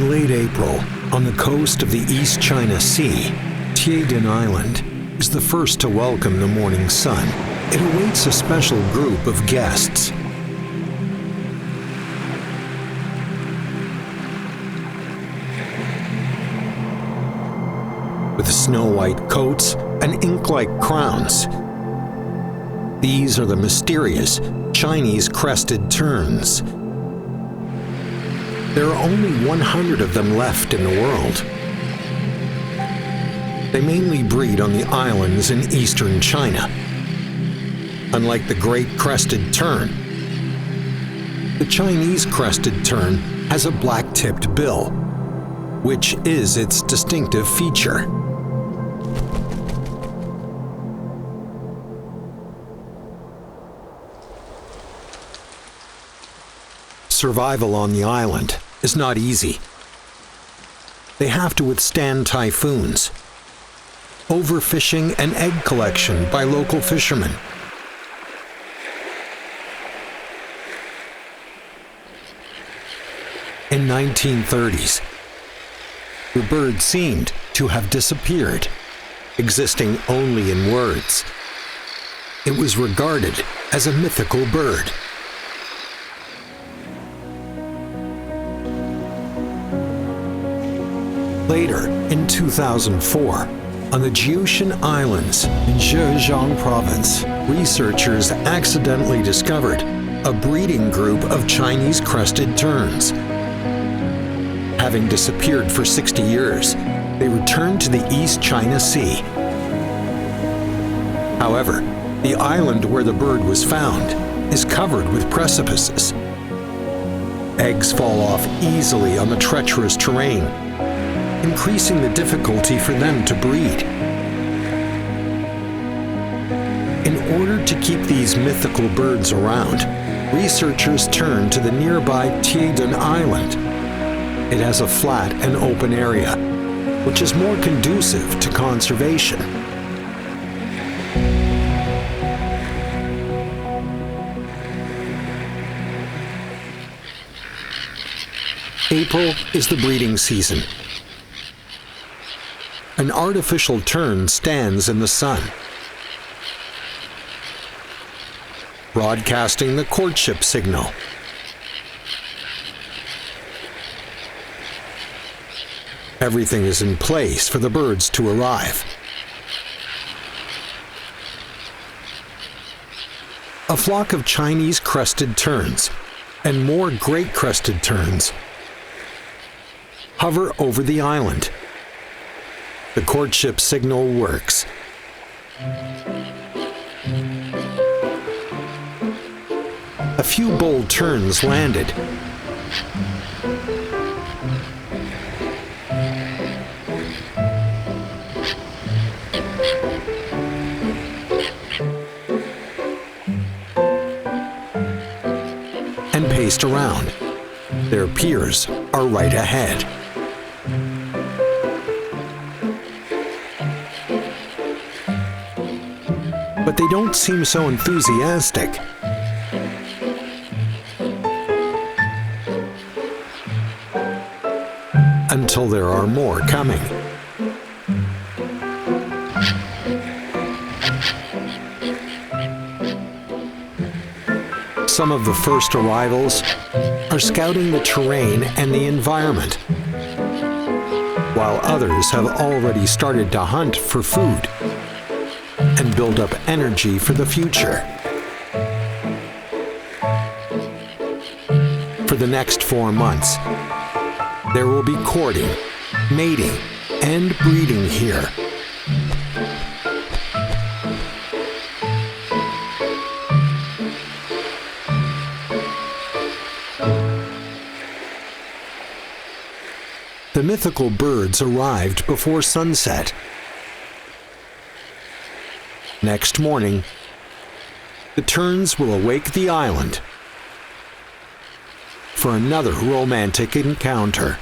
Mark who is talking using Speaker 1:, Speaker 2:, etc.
Speaker 1: In late April, on the coast of the East China Sea, Zhejiang Island is the first to welcome the morning sun. It awaits a special group of guests. With snow-white coats and ink-like crowns. These are the mysterious Chinese crested terns. There are only 100 of them left in the world. They mainly breed on the islands in eastern China. Unlike the great crested tern, the Chinese crested tern has a black-tipped bill, which is its distinctive feature. Survival on the island is not easy. They have to withstand typhoons, overfishing, and egg collection by local fishermen. In 1930s, the bird seemed to have disappeared, existing only in words. It was regarded as a mythical bird. Later, in 2004, on the Xiangshan Islands in Zhejiang Province, researchers accidentally discovered a breeding group of Chinese crested terns. Having disappeared for 60 years, they returned to the East China Sea. However, the island where the bird was found is covered with precipices. Eggs fall off easily on the treacherous terrain, increasing the difficulty for them to breed. In order to keep these mythical birds around, researchers turned to the nearby Zhejiang Island. It has a flat and open area, which is more conducive to conservation. April is the breeding season. An artificial tern stands in the sun, broadcasting the courtship signal. Everything is in place for the birds to arrive. A flock of Chinese crested terns and more great crested terns hover over the island. The courtship signal works. A few bold terns landed. And paced around. Their peers are right ahead. But they don't seem so enthusiastic. Until there are more coming. Some of the first arrivals are scouting the terrain and the environment, while others have already started to hunt for food and build up energy for the future. For the next 4 months, there will be courting, mating, and breeding here. The mythical birds arrived before sunset. Next morning, the terns will awake the island for another romantic encounter.